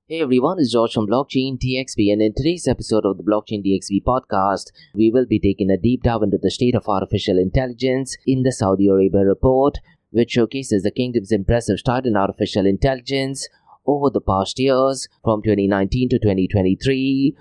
Hey everyone, it's George from Blockchain TXP, and in today's episode of the Blockchain TXP podcast, we will be taking a deep dive into the state of artificial intelligence in the Saudi Arabia report, which showcases the kingdom's impressive start in artificial intelligence over the past years from 2019 to 2023.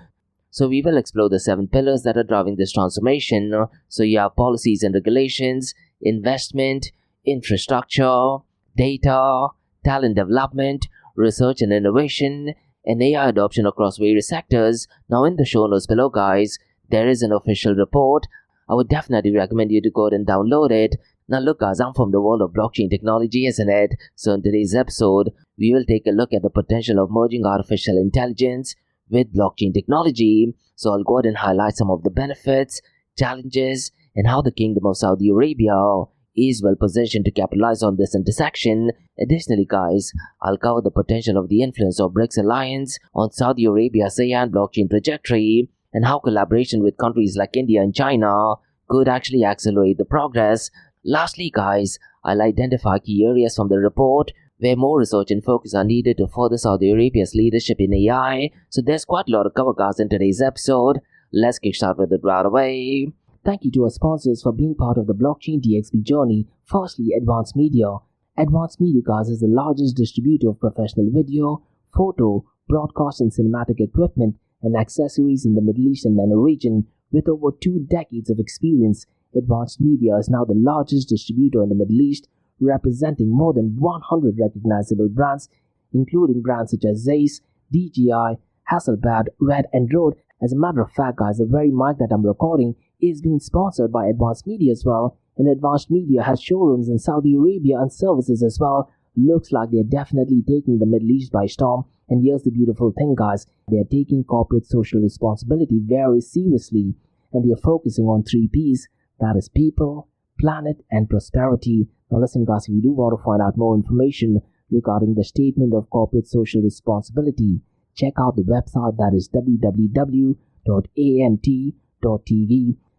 So we will explore the 7 pillars that are driving this transformation. So you have policies and regulations, investment, infrastructure, data, talent development, research and innovation, and AI adoption across various sectors. Now in the show notes below, guys, there is an official report. I would definitely recommend you to go ahead and download it. Now look guys, I'm from the world of blockchain technology, isn't it? So in today's episode, we will take a look at the potential of merging artificial intelligence with blockchain technology. So I'll go ahead and highlight some of the benefits, challenges, and how the Kingdom of Saudi Arabia is well positioned to capitalize on this intersection. Additionally, guys, I'll cover the potential of the influence of BRICS alliance on Saudi Arabia's AI and blockchain trajectory, and how collaboration with countries like India and China could actually accelerate the progress. Lastly, guys, I'll identify key areas from the report where more research and focus are needed to further Saudi Arabia's leadership in AI. So there's quite a lot of cover, guys, in today's episode. Let's kickstart with it right away. Thank you to our sponsors for being part of the Blockchain DXP journey. Firstly, Advanced Media. Advanced Media, guys, is the largest distributor of professional video, photo, broadcast and cinematic equipment and accessories in the Middle East and MENA region. With over 2 decades of experience, Advanced Media is now the largest distributor in the Middle East, representing more than 100 recognizable brands, including brands such as Zeiss, DJI, Hasselblad, Red and Rode. As a matter of fact, guys, the very mic that I'm recording is being sponsored by Advanced Media as well, and Advanced Media has showrooms in Saudi Arabia and services as well. Looks like they're definitely taking the Middle East by storm. And here's the beautiful thing, guys, they're taking corporate social responsibility very seriously, and they're focusing on 3 P's, that is people, planet and prosperity. Now listen, guys, if you do want to find out more information regarding the statement of corporate social responsibility, check out the website, that is www.amt.tv.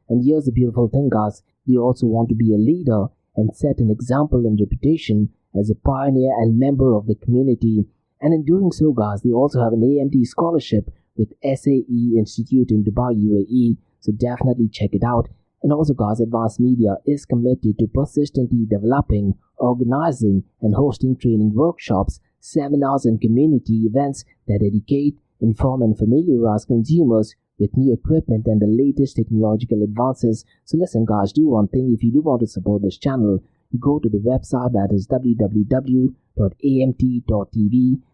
And here's the beautiful thing, guys, they also want to be a leader and set an example and reputation as a pioneer and member of the community. And in doing so, guys, they also have an AMT scholarship with SAE Institute in Dubai, UAE. So definitely check it out. And also, guys, Advanced Media is committed to persistently developing, organizing and hosting training workshops, seminars and community events that educate, inform and familiarize consumers with new equipment and the latest technological advances. So listen, guys, do one thing. If you do want to support this channel, go to the website, that is www.amt.tv,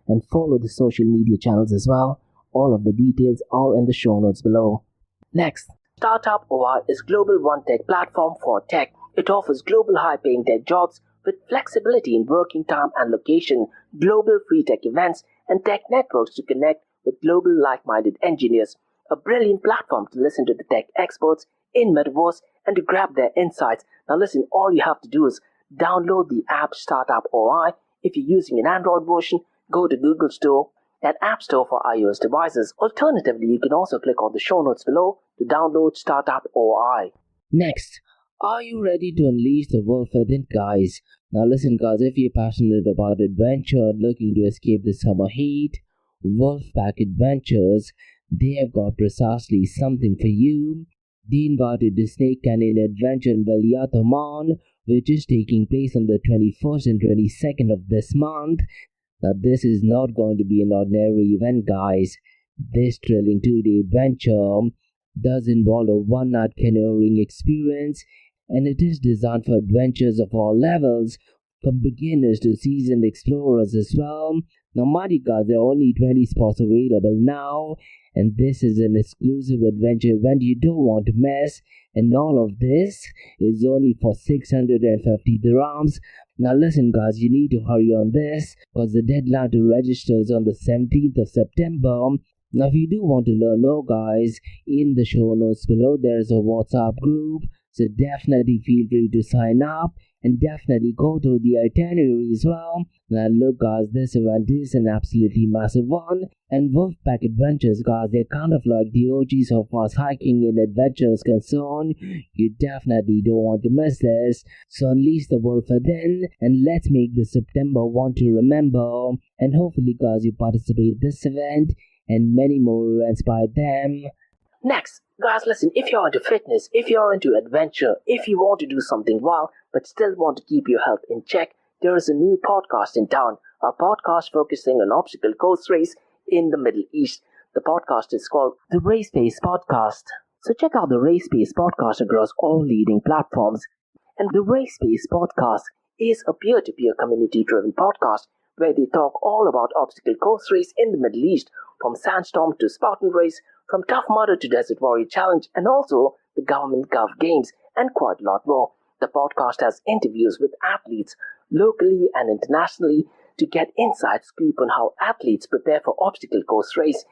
and follow the social media channels as well. All of the details are in the show notes below. Next, Startup OI is global one-tech platform for tech. It offers global high-paying tech jobs with flexibility in working time and location, global free tech events, and tech networks to connect with global like-minded engineers. A brilliant platform to listen to the tech experts in Metaverse and to grab their insights. Now listen, all you have to do is download the app Startup OI. If you're using an Android version, go to Google Store and App Store for iOS devices. Alternatively, you can also click on the show notes below to download Startup OI. Next, are you ready to unleash the wolf within, guys? Now listen, guys, if you're passionate about adventure, looking to escape the summer heat, Wolfpack Adventures, they have got precisely something for you. They invited the Snake Canyon Adventure in Valiat, Oman, which is taking place on the 21st and 22nd of this month. Now this is not going to be an ordinary event, guys. This thrilling 2-day adventure does involve a 1-night canoeing experience, and it is designed for adventures of all levels, from beginners to seasoned explorers as well. Now mind you, guys, there are only 20 spots available now, and this is an exclusive adventure event you don't want to miss, and all of this is only for 650 dirhams. Now listen, guys, you need to hurry on this because the deadline to register is on the 17th of September. Now if you do want to learn more, guys, in the show notes below there is a WhatsApp group, so definitely feel free to sign up and definitely go to the itinerary as well. Now look guys, this event is an absolutely massive one, and Wolfpack Adventures guys, they're kind of like the OGs of fast hiking and adventures concerned. You definitely don't want to miss this. So unleash the wolf within, and let's make this September one to remember. And hopefully guys, you participate in this event and many more events by them. Next, guys, listen, if you're into fitness, if you're into adventure, if you want to do something wild but still want to keep your health in check, there is a new podcast in town, a podcast focusing on obstacle course race in the Middle East. The podcast is called the Race Pace Podcast. So check out the Race Pace Podcast across all leading platforms. And the Race Pace Podcast is a peer-to-peer community-driven podcast where they talk all about obstacle course race in the Middle East, from Sandstorm to Spartan Race, from Tough Mudder to Desert Warrior Challenge, and also the Government Gulf Games, and quite a lot more. The podcast has interviews with athletes locally and internationally to get inside scoop on how athletes prepare for obstacle course race.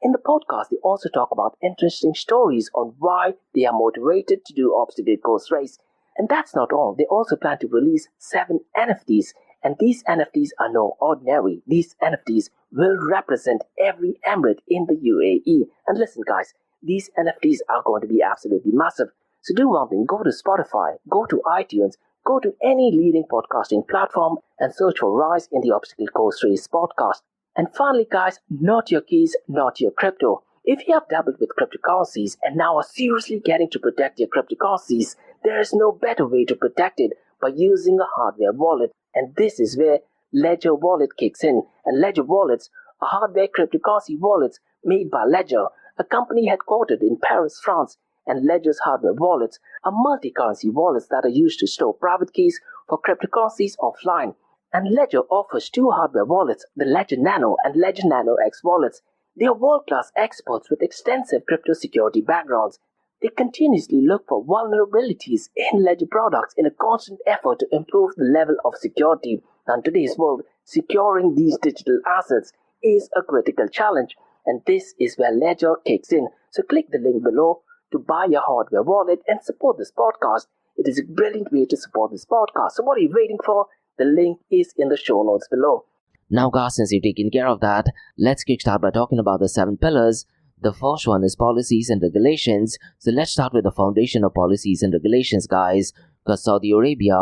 In the podcast, they also talk about interesting stories on why they are motivated to do obstacle course race. And that's not all. They also plan to release 7 NFTs. And these NFTs are no ordinary. These NFTs will represent every emirate in the UAE. And listen guys, these NFTs are going to be absolutely massive. So do one thing, go to Spotify, go to iTunes, go to any leading podcasting platform and search for Rise in the Obstacle Course Race podcast. And finally guys, not your keys, not your crypto. If you have dabbled with cryptocurrencies and now are seriously getting to protect your cryptocurrencies, there is no better way to protect it by using a hardware wallet. And this is where Ledger Wallet kicks in. And Ledger Wallets are hardware cryptocurrency wallets made by Ledger, a company headquartered in Paris, France. And Ledger's hardware wallets are multi-currency wallets that are used to store private keys for cryptocurrencies offline. And Ledger offers 2 hardware wallets, the Ledger Nano and Ledger Nano X wallets. They are world-class experts with extensive crypto security backgrounds. They continuously look for vulnerabilities in Ledger products in a constant effort to improve the level of security. Now, in today's world, securing these digital assets is a critical challenge, and this is where Ledger kicks in. So click the link below to buy your hardware wallet and support this podcast. It is a brilliant way to support this podcast. So what are you waiting for? The link is in the show notes below. Now guys, since you've taken care of that, let's kickstart by talking about the 7 pillars. The first one is policies and regulations. So let's start with the foundation of policies and regulations, guys, because Saudi Arabia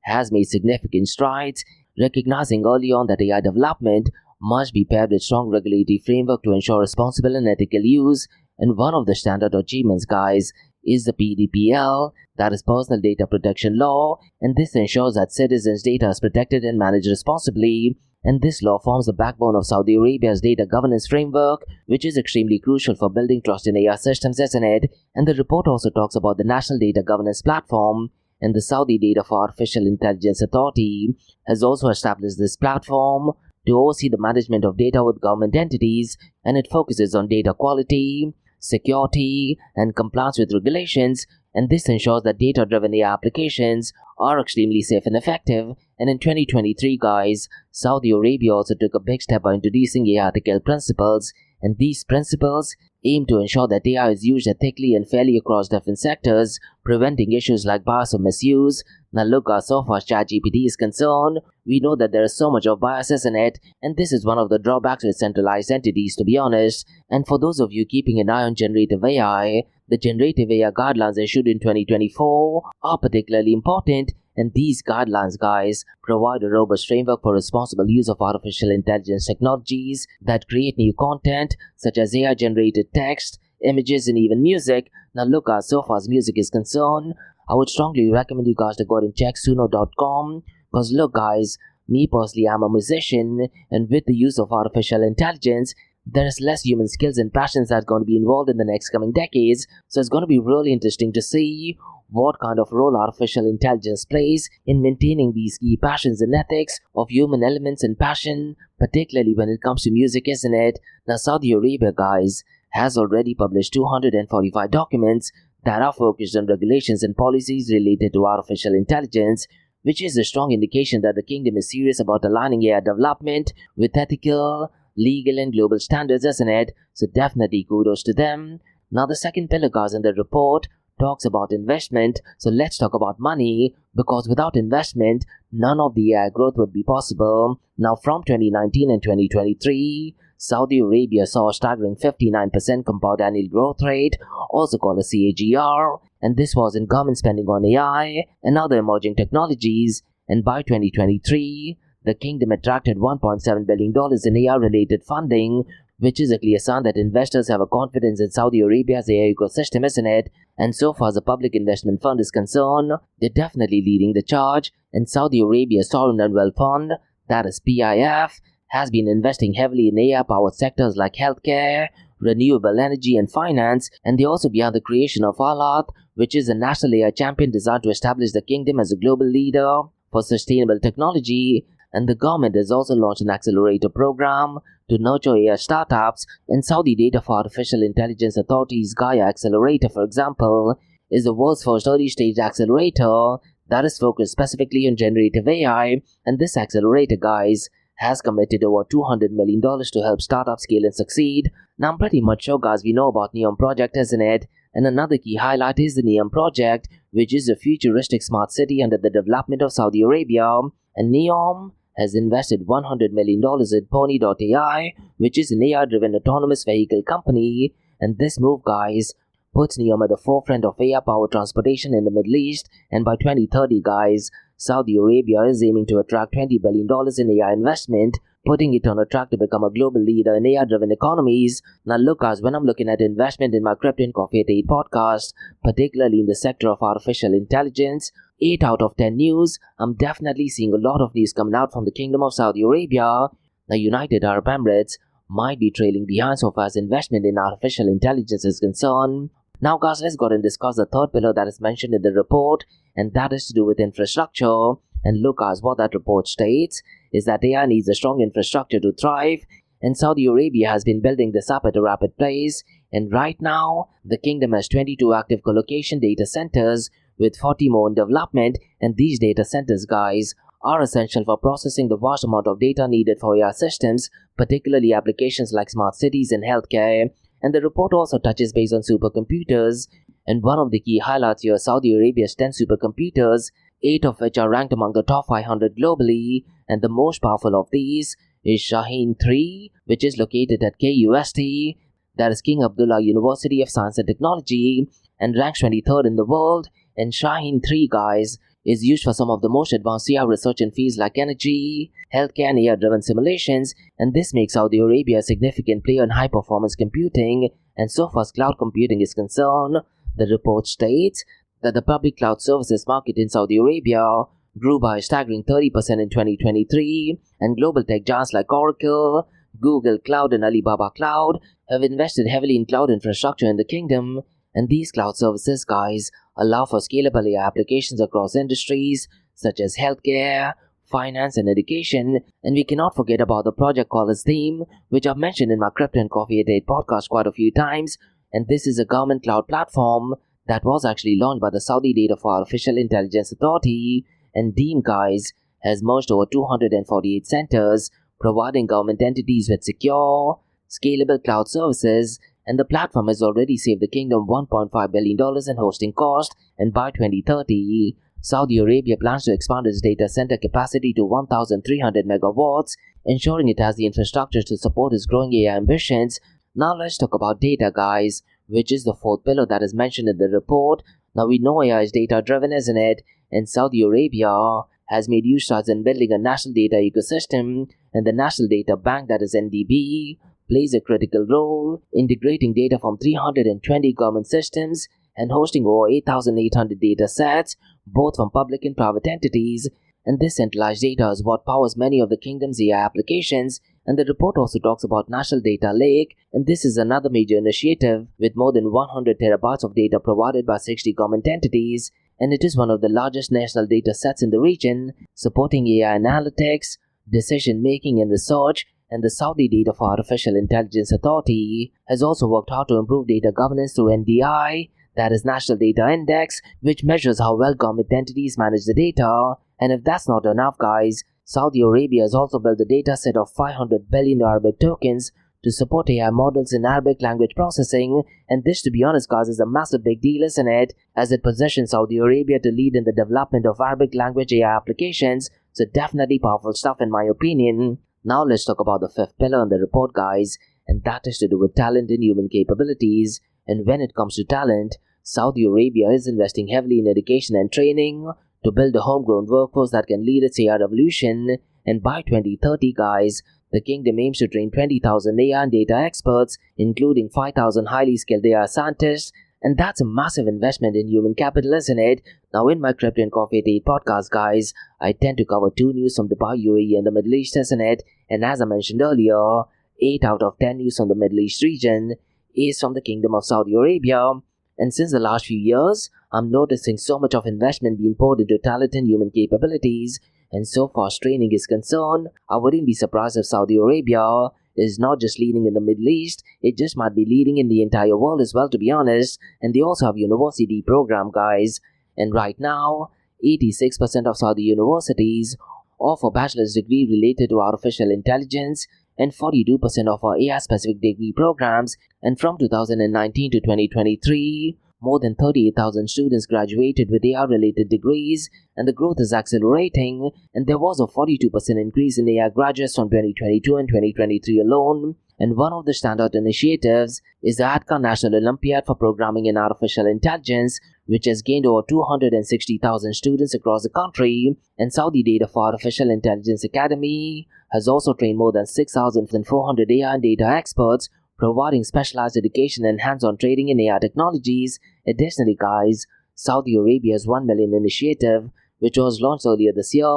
has made significant strides, recognizing early on that AI development must be paired with strong regulatory framework to ensure responsible and ethical use. And one of the standard achievements, guys, is the PDPL, that is Personal Data Protection Law, and this ensures that citizens' data is protected and managed responsibly. And this law forms the backbone of Saudi Arabia's data governance framework, which is extremely crucial for building trust in AI systems, isn't it? And the report also talks about the National Data Governance Platform, and the Saudi Data for Artificial Intelligence Authority has also established this platform to oversee the management of data with government entities, and it focuses on data quality, security, and compliance with regulations, and this ensures that data-driven AI applications are extremely safe and effective. And in 2023, guys, Saudi Arabia also took a big step by introducing AI ethical principles, and these principles aim to ensure that AI is used ethically and fairly across different sectors, preventing issues like bias or misuse. Now look, so far as ChatGPT is concerned, we know that there is so much of biases in it, and this is one of the drawbacks with centralized entities, to be honest. And for those of you keeping an eye on generative AI, the generative AI guidelines issued in 2024 are particularly important, and these guidelines, guys, provide a robust framework for responsible use of artificial intelligence technologies that create new content, such as AI-generated text, images, and even music. Now look, so far as music is concerned, I would strongly recommend you guys to go ahead and check suno.com, because look guys, me personally, I'm a musician, and with the use of artificial intelligence, there is less human skills and passions that's going to be involved in the next coming decades. So it's going to be really interesting to see what kind of role artificial intelligence plays in maintaining these key passions and ethics of human elements and passion, particularly when it comes to music, isn't it? Now Saudi Arabia, guys, has already published 245 documents that are focused on regulations and policies related to artificial intelligence, which is a strong indication that the kingdom is serious about aligning AI development with ethical, legal, and global standards, isn't it? So definitely kudos to them. Now the second pillar, guys, in the report talks about investment, so let's talk about money, because without investment, none of the AI growth would be possible. Now, from 2019 and 2023, Saudi Arabia saw a staggering 59% compound annual growth rate, also called a CAGR, and this was in government spending on AI and other emerging technologies. And by 2023, the kingdom attracted $1.7 billion in AI-related funding, which is a clear sign that investors have a confidence in Saudi Arabia's AI ecosystem, isn't it? And so far as the Public Investment Fund is concerned, they're definitely leading the charge, and Saudi Arabia's Sovereign and Wealth Fund, that is PIF, has been investing heavily in AI-powered sectors like healthcare, renewable energy and finance, and they also began the creation of Alat, which is a national AI champion designed to establish the kingdom as a global leader for sustainable technology. And the government has also launched an accelerator program to nurture AI startups, and Saudi Data for Artificial Intelligence Authority's SDAIA Accelerator, for example, is the world's first early-stage accelerator that is focused specifically on generative AI, and this accelerator, guys, has committed over $200 million to help startups scale and succeed. Now, I'm pretty much sure, guys, we know about NEOM project, isn't it? And another key highlight is the NEOM project, which is a futuristic smart city under the development of Saudi Arabia. And NEOM has invested $100 million in Pony.ai, which is an AI-driven autonomous vehicle company. And this move, guys, puts NEOM at the forefront of AI-powered transportation in the Middle East. And by 2030, guys, Saudi Arabia is aiming to attract $20 billion in AI investment, putting it on a track to become a global leader in AI-driven economies. Now look, guys, when I'm looking at investment in my Crypto and Coffee at 8 podcast, particularly in the sector of artificial intelligence, 8 out of 10 news, I'm definitely seeing a lot of news coming out from the Kingdom of Saudi Arabia. Now, United Arab Emirates might be trailing behind so far as investment in artificial intelligence is concerned. Now, guys, let's go ahead and discuss the third pillar that is mentioned in the report, and that is to do with infrastructure. And look, guys, what that report states is that AI needs a strong infrastructure to thrive, and Saudi Arabia has been building this up at a rapid pace. And right now, the kingdom has 22 active colocation data centers with 40 more in development, and these data centers, guys, are essential for processing the vast amount of data needed for AI systems, particularly applications like smart cities and healthcare. And the report also touches base on supercomputers, and one of the key highlights here is Saudi Arabia's 10 supercomputers, 8 of which are ranked among the top 500 globally, and the most powerful of these is Shaheen III, which is located at KAUST, that is King Abdullah University of Science and Technology, and ranks 23rd in the world. And Shaheen III, guys, is used for some of the most advanced AI research in fields like energy, healthcare and AI-driven simulations, and this makes Saudi Arabia a significant player in high-performance computing. And so far as cloud computing is concerned, the report states that the public cloud services market in Saudi Arabia grew by a staggering 30% in 2023, and global tech giants like Oracle, Google Cloud and Alibaba Cloud have invested heavily in cloud infrastructure in the kingdom. And these cloud services, guys, allow for scalable AI applications across industries such as healthcare, finance and education. And we cannot forget about the project called as Theme, which I've mentioned in my Crypto and Coffee at 8 podcast quite a few times. And this is a government cloud platform that was actually launched by the Saudi Data for Artificial Intelligence Authority. And Theme, guys, has merged over 248 centers, providing government entities with secure, scalable cloud services. And the platform has already saved the kingdom $1.5 billion in hosting cost, and by 2030, Saudi Arabia plans to expand its data center capacity to 1,300 megawatts, ensuring it has the infrastructure to support its growing AI ambitions. Now let's talk about data, guys, which is the fourth pillar that is mentioned in the report. Now we know AI is data-driven, isn't it? And Saudi Arabia has made huge strides in building a national data ecosystem, and the National Data Bank, that is NDB, plays a critical role, integrating data from 320 government systems and hosting over 8,800 data sets, both from public and private entities. And this centralized data is what powers many of the kingdom's AI applications. And the report also talks about National Data Lake, and this is another major initiative with more than 100 terabytes of data provided by 60 government entities. And it is one of the largest national data sets in the region, supporting AI analytics, decision-making and research. And the Saudi Data for Artificial Intelligence Authority has also worked hard to improve data governance through NDI, that is National Data Index, which measures how well government entities manage the data. And if that's not enough, guys, Saudi Arabia has also built a data set of 500 billion Arabic tokens to support AI models in Arabic language processing, and this, to be honest guys, is a massive big deal, isn't it? As it positions Saudi Arabia to lead in the development of Arabic language AI applications, so definitely powerful stuff in my opinion. Now let's talk about the fifth pillar in the report guys, and that is to do with talent and human capabilities. And when it comes to talent, Saudi Arabia is investing heavily in education and training to build a homegrown workforce that can lead its AI revolution. And by 2030 guys, the kingdom aims to train 20,000 AI and data experts, including 5,000 highly skilled AI scientists, and that's a massive investment in human capital, isn't it? Now in my Crypto and Coffee at 8 podcast guys, I tend to cover 2 news from Dubai, UAE and the Middle East, isn't it? And as I mentioned earlier, 8 out of 10 news from the Middle East region is from the Kingdom of Saudi Arabia. And since the last few years, I'm noticing so much of investment being poured into talent and human capabilities. And so far as training is concerned, I wouldn't be surprised if Saudi Arabia is not just leading in the Middle East, it just might be leading in the entire world as well, to be honest. And they also have university program guys. And right now, 86% of Saudi universities offer bachelor's degree related to artificial intelligence and 42% offer AI-specific degree programs. And from 2019 to 2023, more than 38,000 students graduated with AI-related degrees, and the growth is accelerating, and there was a 42% increase in AI graduates from 2022 and 2023 alone. And one of the standout initiatives is the ADCA National Olympiad for Programming and Artificial Intelligence, which has gained over 260,000 students across the country. And Saudi Data for Artificial Intelligence Academy has also trained more than 6,400 AI and data experts, providing specialized education and hands-on training in AI technologies. Additionally guys, Saudi Arabia's 1 Million Initiative, which was launched earlier this year,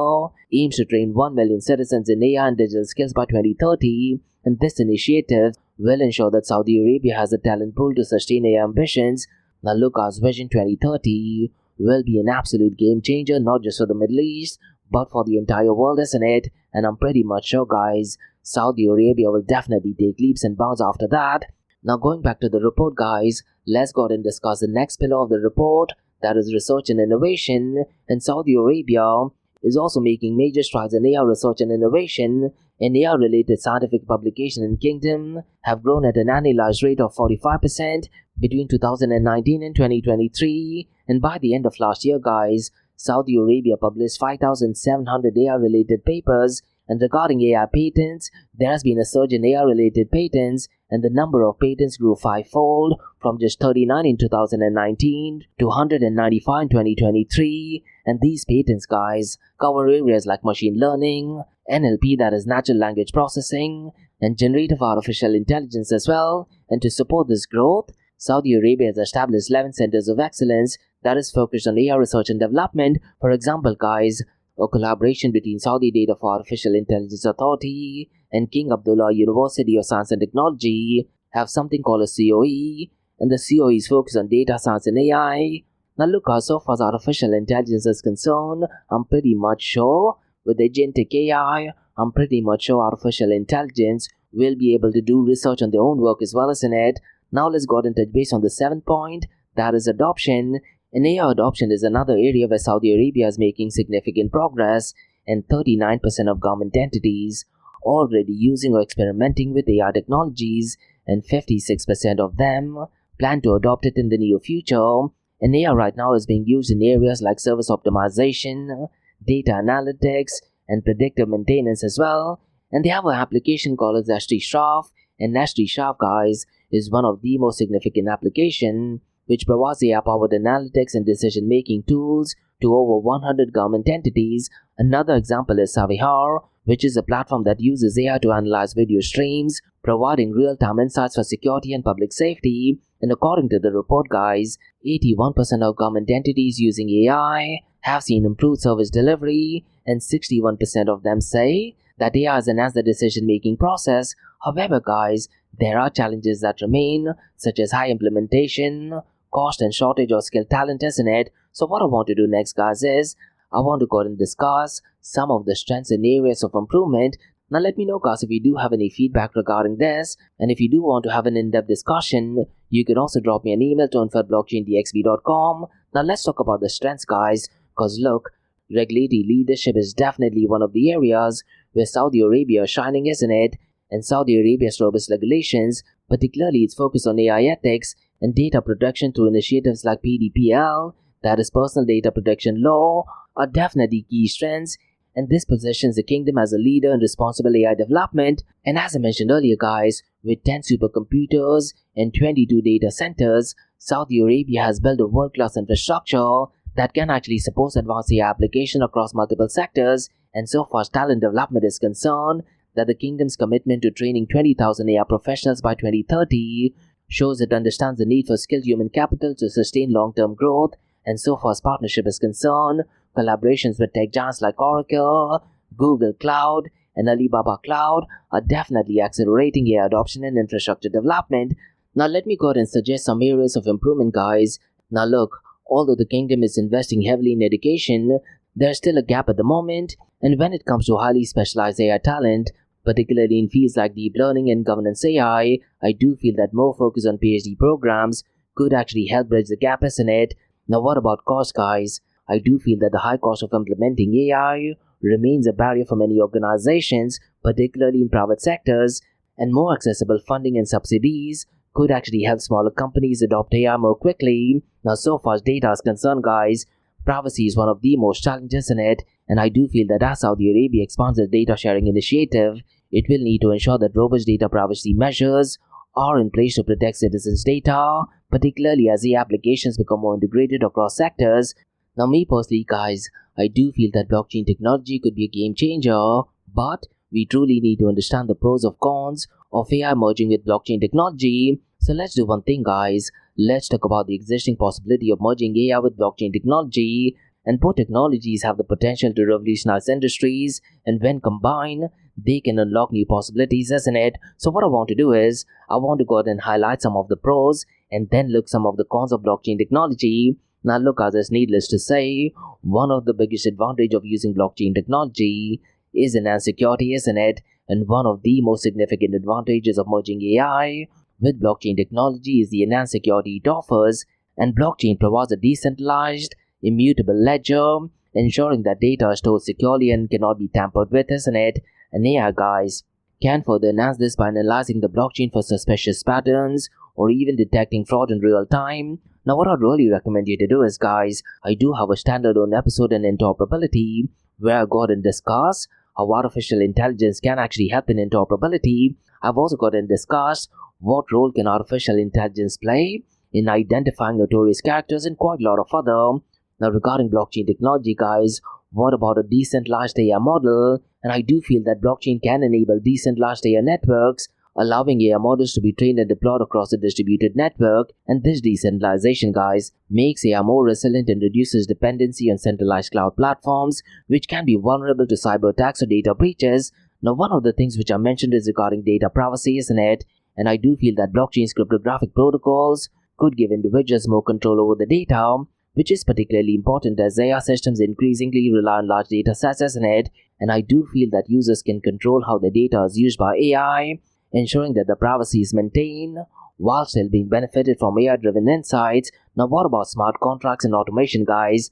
aims to train 1 million citizens in AI and digital skills by 2030, and this initiative will ensure that Saudi Arabia has a talent pool to sustain AI ambitions. Now look, our Vision 2030 will be an absolute game changer, not just for the Middle East, but for the entire world, isn't it? And I'm pretty much sure guys, Saudi Arabia will definitely take leaps and bounds after that. Now going back to the report guys, let's go ahead and discuss the next pillar of the report, that is research and innovation. And Saudi Arabia is also making major strides in AI research and innovation, and AI-related scientific publications in Kingdom have grown at an annualized rate of 45% between 2019 and 2023. And by the end of last year guys, Saudi Arabia published 5,700 AI-related papers. And regarding AI patents, there has been a surge in AI-related patents, and the number of patents grew 5-fold from just 39 in 2019 to 195 in 2023. And these patents guys cover areas like machine learning, NLP, that is natural language processing, and generative artificial intelligence as well. And to support this growth, Saudi Arabia has established 11 centers of excellence that is focused on AI research and development. For example guys, a collaboration between Saudi Data for Artificial Intelligence Authority and King Abdullah University of Science and Technology have something called a COE, and the COE is focused on data science and AI. Now look, so far as artificial intelligence is concerned, I'm pretty much sure with agentic AI, I'm pretty much sure artificial intelligence will be able to do research on their own work as well, isn't it? Now let's go ahead and touch base on the 7th point, that is adoption. And AI adoption is another area where Saudi Arabia is making significant progress, and 39% of government entities are already using or experimenting with AI technologies, and 56% of them plan to adopt it in the near future. And AI right now is being used in areas like service optimization, data analytics, and predictive maintenance as well. And they have an application called SDAIA, and SDAIA guys is one of the most significant applications which provides AI-powered analytics and decision-making tools to over 100 government entities. Another example is Savihar, which is a platform that uses AI to analyze video streams, providing real-time insights for security and public safety. And according to the report guys, 81% of government entities using AI have seen improved service delivery, and 61% of them say that AI has enhanced the decision-making process. However guys, there are challenges that remain, such as high implementation, cost and shortage of skilled talent, isn't it? So what I want to do next guys is, I want to go ahead and discuss some of the strengths and areas of improvement. Now let me know guys if you do have any feedback regarding this, and if you do want to have an in-depth discussion, you can also drop me an email to info@blockchaindxb.com. Now let's talk about the strengths guys, cause look, regulatory leadership is definitely one of the areas where Saudi Arabia is shining, isn't it? and Saudi Arabia's robust regulations, particularly its focus on AI ethics and data protection through initiatives like PDPL, that is Personal Data Protection Law, are definitely key strengths, and this positions the kingdom as a leader in responsible AI development. And as I mentioned earlier guys, with 10 supercomputers and 22 data centers, Saudi Arabia has built a world-class infrastructure that can actually support advanced AI application across multiple sectors. And so far as talent development is concerned, that the kingdom's commitment to training 20,000 AI professionals by 2030 shows it understands the need for skilled human capital to sustain long-term growth. And so far as partnership is concerned, collaborations with tech giants like Oracle, Google Cloud, and Alibaba Cloud are definitely accelerating AI adoption and infrastructure development. Now let me go ahead and suggest some areas of improvement guys. Now look, although the kingdom is investing heavily in education, there's still a gap at the moment, and when it comes to highly specialized AI talent, particularly in fields like deep learning and governance AI, I do feel that more focus on PhD programs could actually help bridge the gap, isn't it? Now what about cost guys? I do feel that the high cost of implementing AI remains a barrier for many organizations, particularly in private sectors, and more accessible funding and subsidies could actually help smaller companies adopt AI more quickly. Now so far as data is concerned guys, privacy is one of the most challenges in it, and I do feel that as Saudi Arabia expands its data sharing initiative, it will need to ensure that robust data privacy measures are in place to protect citizens' data, particularly as the applications become more integrated across sectors. Now me personally guys, I do feel that blockchain technology could be a game changer, but we truly need to understand the pros and cons of AI merging with blockchain technology. So let's do one thing guys, let's talk about the existing possibility of merging AI with blockchain technology. And both technologies have the potential to revolutionize industries, and when combined, they can unlock new possibilities, isn't it? So what I want to do is, I want to go ahead and highlight some of the pros and then look some of the cons of blockchain technology. Now look, as it's needless to say, one of the biggest advantages of using blockchain technology is enhanced security, isn't it? And one of the most significant advantages of merging AI with blockchain technology is the enhanced security it offers, and blockchain provides a decentralized, immutable ledger, ensuring that data is stored securely and cannot be tampered with, isn't it? And AI guys can further enhance this by analyzing the blockchain for suspicious patterns or even detecting fraud in real time. Now what I'd really recommend you to do is guys, I do have a standalone episode on interoperability where I go ahead and discuss how artificial intelligence can actually help in interoperability. I've also got and discussed what role can artificial intelligence play in identifying notorious characters and quite a lot of other. Now regarding blockchain technology guys, what about a decentralized AI model? And I do feel that blockchain can enable decentralized AI networks, allowing AI models to be trained and deployed across a distributed network. And this decentralization guys makes AI more resilient and reduces dependency on centralized cloud platforms, which can be vulnerable to cyber attacks or data breaches. Now one of the things which I mentioned is regarding data privacy, isn't it? And I do feel that blockchain's cryptographic protocols could give individuals more control over the data, which is particularly important as AI systems increasingly rely on large data sets, isn't it? And I do feel that users can control how the data is used by AI, ensuring that the privacy is maintained while still being benefited from AI-driven insights. Now what about smart contracts and automation guys?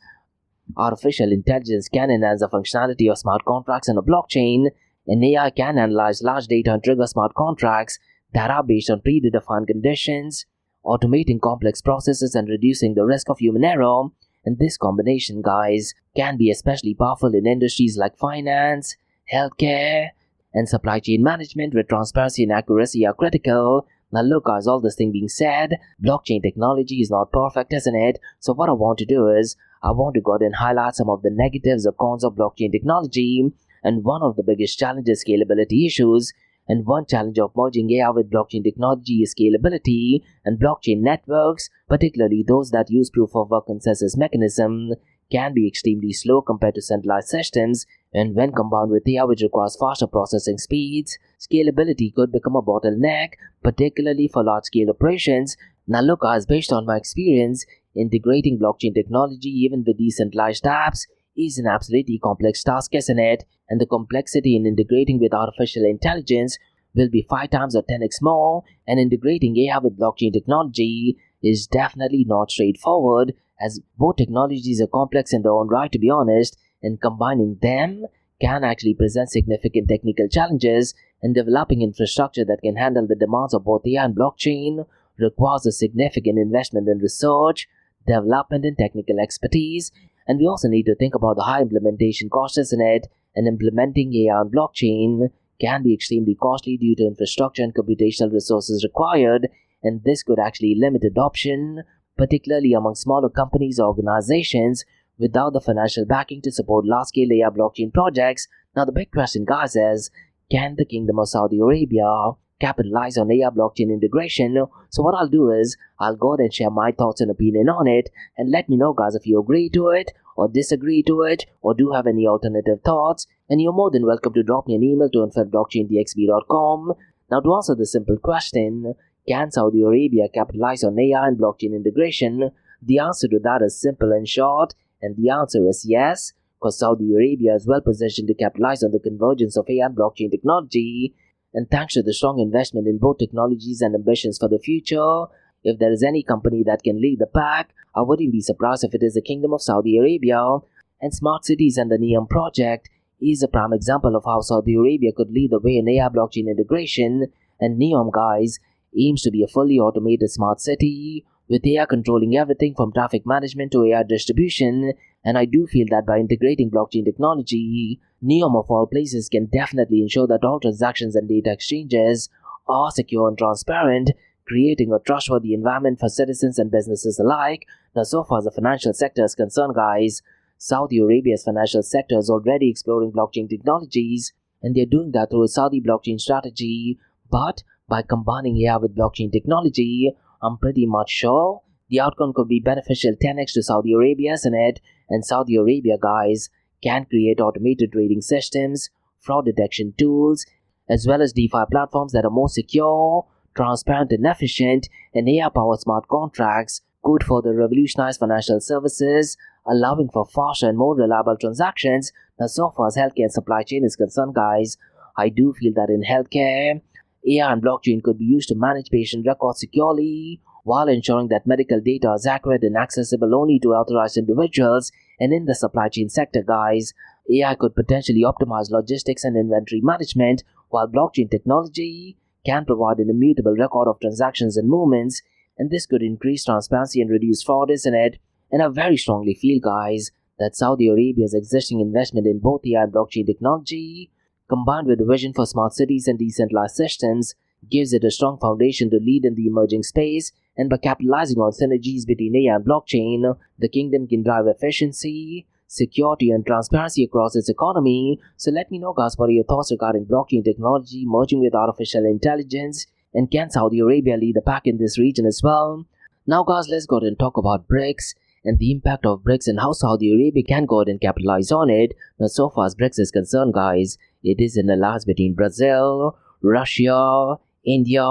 Artificial intelligence can enhance the functionality of smart contracts on a blockchain, and AI can analyze large data and trigger smart contracts that are based on predefined conditions, automating complex processes and reducing the risk of human error. And this combination guys can be especially powerful in industries like finance, healthcare, and supply chain management, where transparency and accuracy are critical. Now look guys, all this thing being said, blockchain technology is not perfect, isn't it? So what I want to do is, I want to go ahead and highlight some of the negatives or cons of blockchain technology. And one of the biggest challenges is scalability issues. And one challenge of merging AI with blockchain technology is scalability, and blockchain networks, particularly those that use proof of work consensus mechanism, can be extremely slow compared to centralized systems, and when combined with AI which requires faster processing speeds, scalability could become a bottleneck, particularly for large-scale operations. Now look guys, based on my experience, integrating blockchain technology even with decentralized apps is an absolutely complex task, isn't it? And the complexity in integrating with artificial intelligence will be 5 times or 10x more, and integrating AI with blockchain technology is definitely not straightforward, as both technologies are complex in their own right, to be honest, and combining them can actually present significant technical challenges. and developing infrastructure that can handle the demands of both AI and blockchain requires a significant investment in research, development, and technical expertise. And we also need to think about the high implementation costs, isn't it? And implementing AI on blockchain can be extremely costly due to infrastructure and computational resources required, and this could actually limit adoption, particularly among smaller companies or organizations without the financial backing to support large-scale AI blockchain projects. Now the big question, guys, is can the Kingdom of Saudi Arabia capitalize on AI blockchain integration? So what I'll do is I'll go ahead and share my thoughts and opinion on it, and let me know, guys, if you agree to it or disagree to it or do have any alternative thoughts. And you're more than welcome to drop me an email to info@blockchaindxb.com. Now to answer the simple question, can Saudi Arabia capitalize on AI and blockchain integration? The answer to that is simple and short, and the answer is yes, because Saudi Arabia is well positioned to capitalize on the convergence of AI and blockchain technology. And thanks to the strong investment in both technologies and ambitions for the future, if there is any company that can lead the pack, I wouldn't be surprised if it is the Kingdom of Saudi Arabia. And smart cities and the NEOM project is a prime example of how Saudi Arabia could lead the way in AI blockchain integration. And NEOM, guys, aims to be a fully automated smart city with AI controlling everything from traffic management to AI distribution. And I do feel that by integrating blockchain technology, NEOM of all places can definitely ensure that all transactions and data exchanges are secure and transparent, creating a trustworthy environment for citizens and businesses alike. Now, so far as the financial sector is concerned, guys, Saudi Arabia's financial sector is already exploring blockchain technologies, and they're doing that through a Saudi blockchain strategy. But by combining AI with blockchain technology, I'm pretty much sure the outcome could be beneficial 10x to Saudi Arabia, isn't it? And Saudi Arabia, guys, can create automated trading systems, fraud detection tools, as well as DeFi platforms that are more secure, transparent, and efficient, and AI-powered smart contracts could further revolutionize financial services, allowing for faster and more reliable transactions. Now, so far as healthcare and supply chain is concerned, guys, I do feel that in healthcare, AI and blockchain could be used to manage patient records securely, while ensuring that medical data is accurate and accessible only to authorized individuals. And in the supply chain sector, guys, AI could potentially optimize logistics and inventory management, while blockchain technology can provide an immutable record of transactions and movements, and this could increase transparency and reduce fraud, isn't it? And I very strongly feel, guys, that Saudi Arabia's existing investment in both AI and blockchain technology, combined with the vision for smart cities and decentralized systems, gives it a strong foundation to lead in the emerging space. And by capitalizing on synergies between AI and blockchain, the kingdom can drive efficiency, security, and transparency across its economy. So let me know, guys, what are your thoughts regarding blockchain technology merging with artificial intelligence, and can Saudi Arabia lead the pack in this region as well? Now, guys, let's go ahead and talk about BRICS and the impact of BRICS and how Saudi Arabia can go ahead and capitalize on it. Now, so far as BRICS is concerned, guys, it is an alliance between Brazil, Russia, India,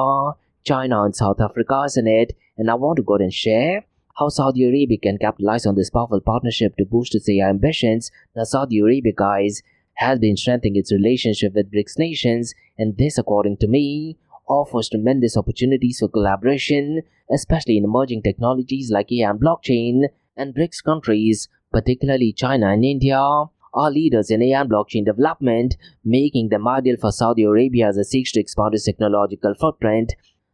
China, and South Africa, isn't it? And I want to go ahead and share how Saudi Arabia can capitalize on this powerful partnership to boost its AI ambitions. Now, Saudi Arabia, guys, has been strengthening its relationship with BRICS nations, and this, according to me, offers tremendous opportunities for collaboration, especially in emerging technologies like AI and blockchain. And BRICS countries, particularly China and India, are leaders in AI and blockchain development, making them ideal for Saudi Arabia as it seeks to expand its technological footprint.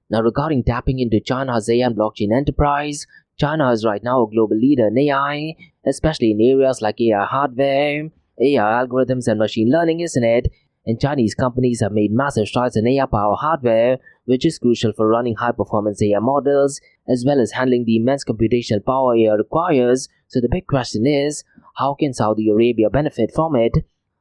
Now, regarding tapping into China's AI and blockchain enterprise, China is right now a global leader in AI, especially in areas like AI hardware, AI algorithms, and machine learning, isn't it? And Chinese companies have made massive strides in AI power hardware, which is crucial for running high-performance AI models, as well as handling the immense computational power AI requires. So the big question is, how can Saudi Arabia benefit from it?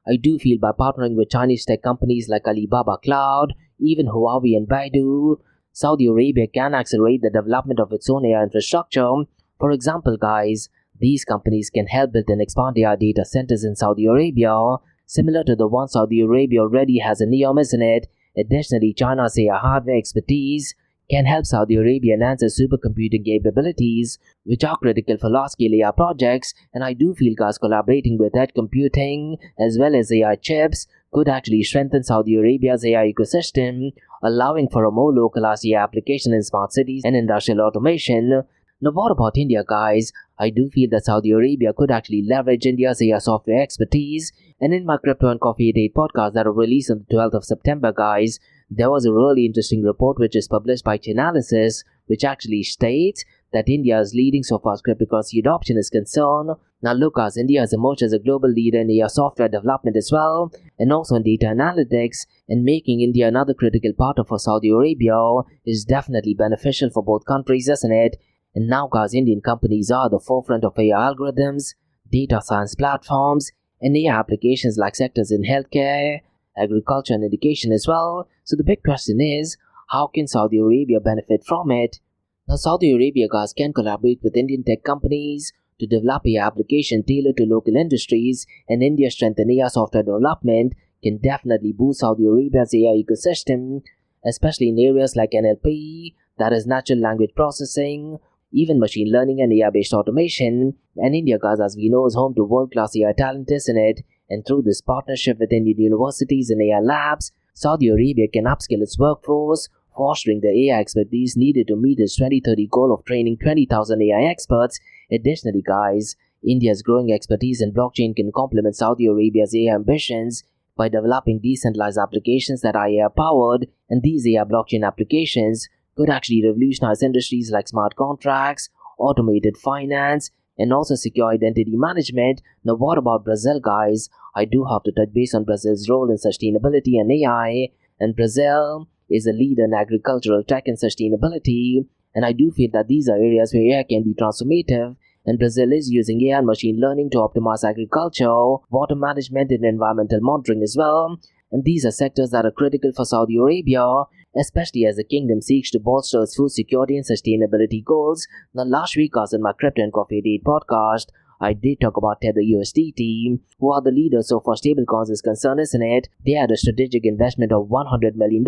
I do feel by partnering with Chinese tech companies like Alibaba Cloud, even Huawei and Baidu, Saudi Arabia can accelerate the development of its own AI infrastructure. For example, guys, these companies can help build and expand AI data centers in Saudi Arabia, similar to the one Saudi Arabia already has in NEOM, isn't it? Additionally, China's AI hardware expertise can help Saudi Arabia enhance its supercomputing capabilities, which are critical for large-scale AI projects. And I do feel, guys, collaborating with edge computing as well as AI chips could actually strengthen Saudi Arabia's AI ecosystem, allowing for a more localized AI application in smart cities and industrial automation. Now, what about India, guys? I do feel that Saudi Arabia could actually leverage India's AI software expertise. And in my Crypto and Coffee at 8 podcast that was released on the 12th of September, guys, there was a really interesting report which is published by Chainalysis, which actually states that India is leading so far as cryptocurrency adoption is concerned. Now look, as India has emerged as a global leader in AI software development as well, and also in data analytics, and making India another critical partner for Saudi Arabia is definitely beneficial for both countries, isn't it? And now, guys, Indian companies are at the forefront of AI algorithms, data science platforms, and AI applications like sectors in healthcare, agriculture, and education as well. So the big question is, how can Saudi Arabia benefit from it? Now, Saudi Arabia, guys, can collaborate with Indian tech companies to develop AI applications tailored to local industries, and India's strength in AI software development can definitely boost Saudi Arabia's AI ecosystem, especially in areas like NLP, that is natural language processing, even machine learning and AI-based automation. And India, guys, as we know, is home to world-class AI talent, isn't it? And through this partnership with Indian universities and AI labs, Saudi Arabia can upskill its workforce, fostering the AI expertise needed to meet its 2030 goal of training 20,000 AI experts. Additionally, guys, India's growing expertise in blockchain can complement Saudi Arabia's AI ambitions by developing decentralized applications that are AI-powered, and these AI blockchain applications could actually revolutionize industries like smart contracts, automated finance, and also secure identity management. Now, what about Brazil, guys? I do have to touch base on Brazil's role in sustainability and AI, and Brazil is a leader in agricultural tech and sustainability, and I do feel that these are areas where AI can be transformative, and Brazil is using AI and machine learning to optimize agriculture, water management, and environmental monitoring as well. And these are sectors that are critical for Saudi Arabia, especially as the kingdom seeks to bolster its food security and sustainability goals. Now, last week, as in my Crypto and Coffee Date podcast, I did talk about Tether USDT, who are the leaders so far stablecoins is concerned, isn't it? They had a strategic investment of $100 million,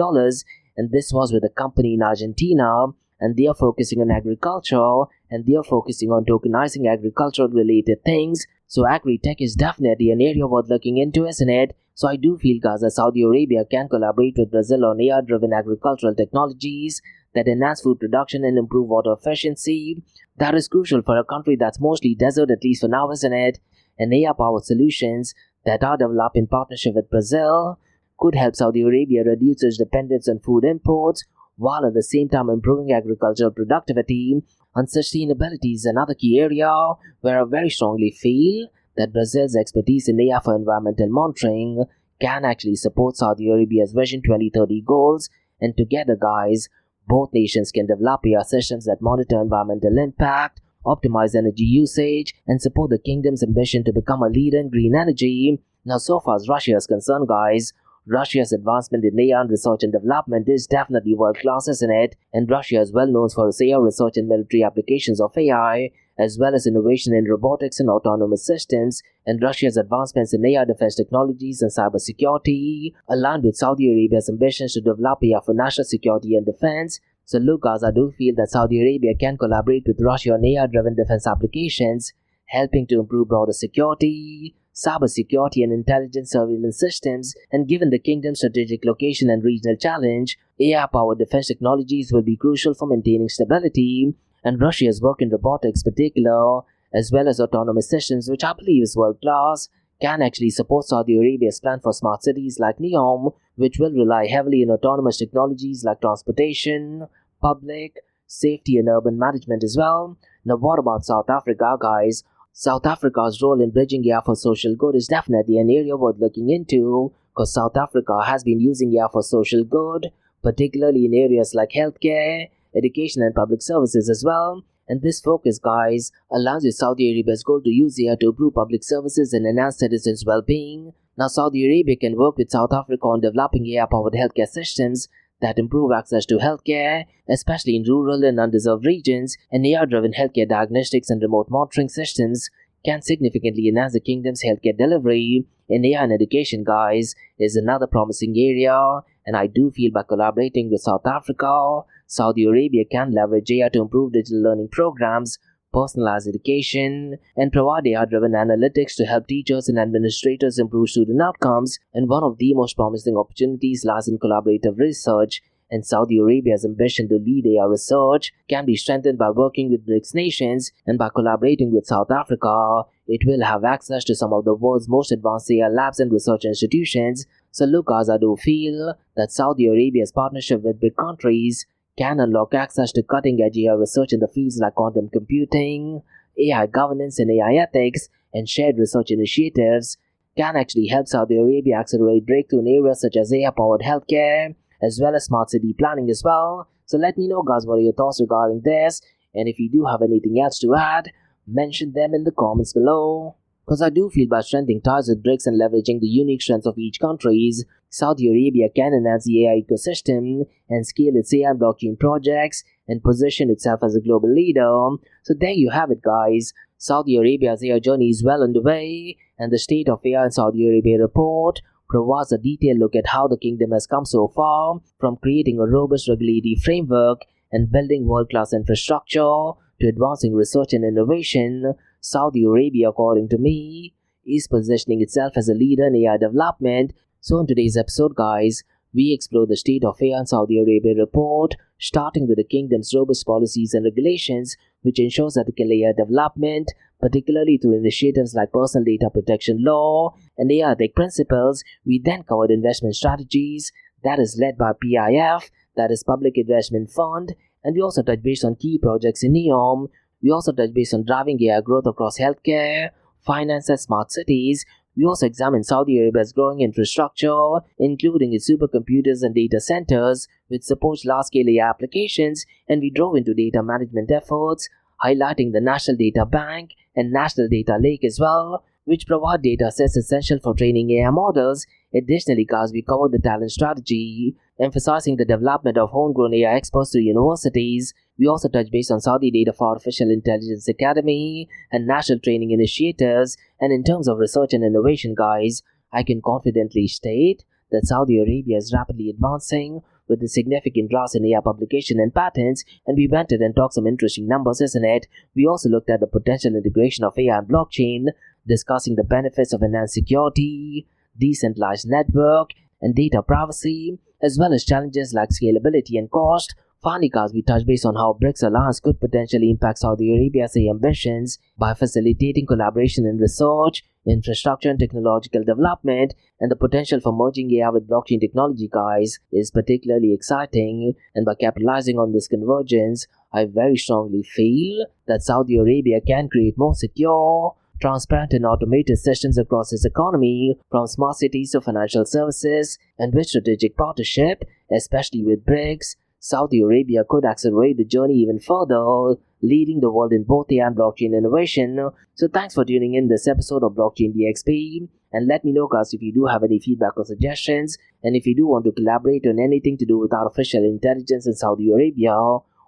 and this was with a company in Argentina, and they are focusing on agriculture, and they are focusing on tokenizing agricultural related things. So agri-tech is definitely an area worth looking into, isn't it? So I do feel, guys, that Saudi Arabia can collaborate with Brazil on AI-driven agricultural technologies that enhance food production and improve water efficiency. That is crucial for a country that's mostly desert, at least for now, isn't it? And AI-powered solutions that are developed in partnership with Brazil could help Saudi Arabia reduce its dependence on food imports, while at the same time improving agricultural productivity. And sustainability is another key area where I very strongly feel that Brazil's expertise in AI for environmental monitoring can actually support Saudi Arabia's Vision 2030 goals. And together, guys, both nations can develop AI systems that monitor environmental impact, optimize energy usage, and support the kingdom's ambition to become a leader in green energy. Now, so far as Russia is concerned, guys, Russia's advancement in AI research and development is definitely world-class, isn't it? And Russia is well known for its AI research and military applications of AI, as well as innovation in robotics and autonomous systems. And Russia's advancements in AI defense technologies and cybersecurity align with Saudi Arabia's ambitions to develop AI for national security and defense. So look, guys, I do feel that Saudi Arabia can collaborate with Russia on AI-driven defense applications, helping to improve broader security, cybersecurity, and intelligence surveillance systems. And given the kingdom's strategic location and regional challenge, AI-powered defense technologies will be crucial for maintaining stability. And Russia's work in robotics, particular, as well as autonomous systems, which I believe is world-class, can actually support Saudi Arabia's plan for smart cities like NEOM, which will rely heavily on autonomous technologies like transportation, public, safety, and urban management as well. Now, what about South Africa, guys? South Africa's role in bridging AI for social good is definitely an area worth looking into, because South Africa has been using AI for social good, particularly in areas like healthcare, education, and public services as well. And this focus, guys, allows Saudi Arabia's goal to use AI to improve public services and enhance citizens' well-being. Now, Saudi Arabia can work with South Africa on developing AI-powered healthcare systems that improve access to healthcare, especially in rural and underserved regions, and AI-driven healthcare diagnostics and remote monitoring systems can significantly enhance the kingdom's healthcare delivery. And AI and education, guys, is another promising area, and I do feel by collaborating with South Africa, Saudi Arabia can leverage AI to improve digital learning programs, personalize education, and provide AI-driven analytics to help teachers and administrators improve student outcomes. And one of the most promising opportunities lies in collaborative research. and Saudi Arabia's ambition to lead AI research can be strengthened by working with BRICS nations and by collaborating with South Africa. It will have access to some of the world's most advanced AI labs and research institutions. So look, guys, I do feel that Saudi Arabia's partnership with big countries can unlock access to cutting-edge AI research in the fields like quantum computing, AI governance and AI ethics, and shared research initiatives can actually help Saudi Arabia accelerate breakthrough in areas such as AI-powered healthcare, as well as smart city planning as well. So let me know, guys, what are your thoughts regarding this, and if you do have anything else to add, mention them in the comments below. Because I do feel by strengthening ties with BRICS and leveraging the unique strengths of each country, Saudi Arabia can enhance the AI ecosystem and scale its AI blockchain projects and position itself as a global leader. So there you have it, guys. Saudi Arabia's AI journey is well underway, and the State of AI in Saudi Arabia report provides a detailed look at how the kingdom has come so far, from creating a robust regulatory framework and building world-class infrastructure to advancing research and innovation. Saudi Arabia, according to me, is positioning itself as a leader in AI development. So in today's episode, guys, we explore the State of AI in Saudi Arabia report, starting with the kingdom's robust policies and regulations, which ensures ethical AI development, particularly through initiatives like personal data protection law and AI ethic principles. We then covered investment strategies, that is led by PIF, that is Public Investment Fund, and we also touched base on key projects in NEOM. We also touched base on driving AI growth across healthcare, finance, and smart cities. We also examined Saudi Arabia's growing infrastructure, including its supercomputers and data centers, which supports large-scale AI applications, and we drove into data management efforts, highlighting the National Data Bank and National Data Lake as well, which provide data sets essential for training AI models. Additionally, guys, we covered the talent strategy, emphasizing the development of homegrown AI experts through universities. We also touched base on Saudi Data for Artificial Intelligence Academy and national training initiatives. And in terms of research and innovation, guys, I can confidently state that Saudi Arabia is rapidly advancing with a significant rise in AI publication and patents, and we went in and talked some interesting numbers, isn't it? We also looked at the potential integration of AI and blockchain, discussing the benefits of enhanced security, decentralized network, and data privacy, as well as challenges like scalability and cost. Finally, guys, we touched base on how BRICS alliance could potentially impact Saudi Arabia's AI ambitions by facilitating collaboration in research, infrastructure, and technological development, and the potential for merging AI with blockchain technology, guys, is particularly exciting. And by capitalizing on this convergence, I very strongly feel that Saudi Arabia can create more secure, transparent and automated systems across its economy, from smart cities to financial services, and with strategic partnership, especially with BRICS, Saudi Arabia could accelerate the journey even further, leading the world in both AI and blockchain innovation. So thanks for tuning in this episode of Blockchain DXP, and let me know, guys, if you do have any feedback or suggestions, and if you do want to collaborate on anything to do with artificial intelligence in Saudi Arabia,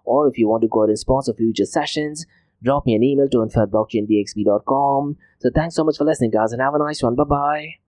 or if you want to go ahead and sponsor future sessions, drop me an email to info@blockchaindxp.com. So thanks so much for listening, guys, and have a nice one. Bye-bye.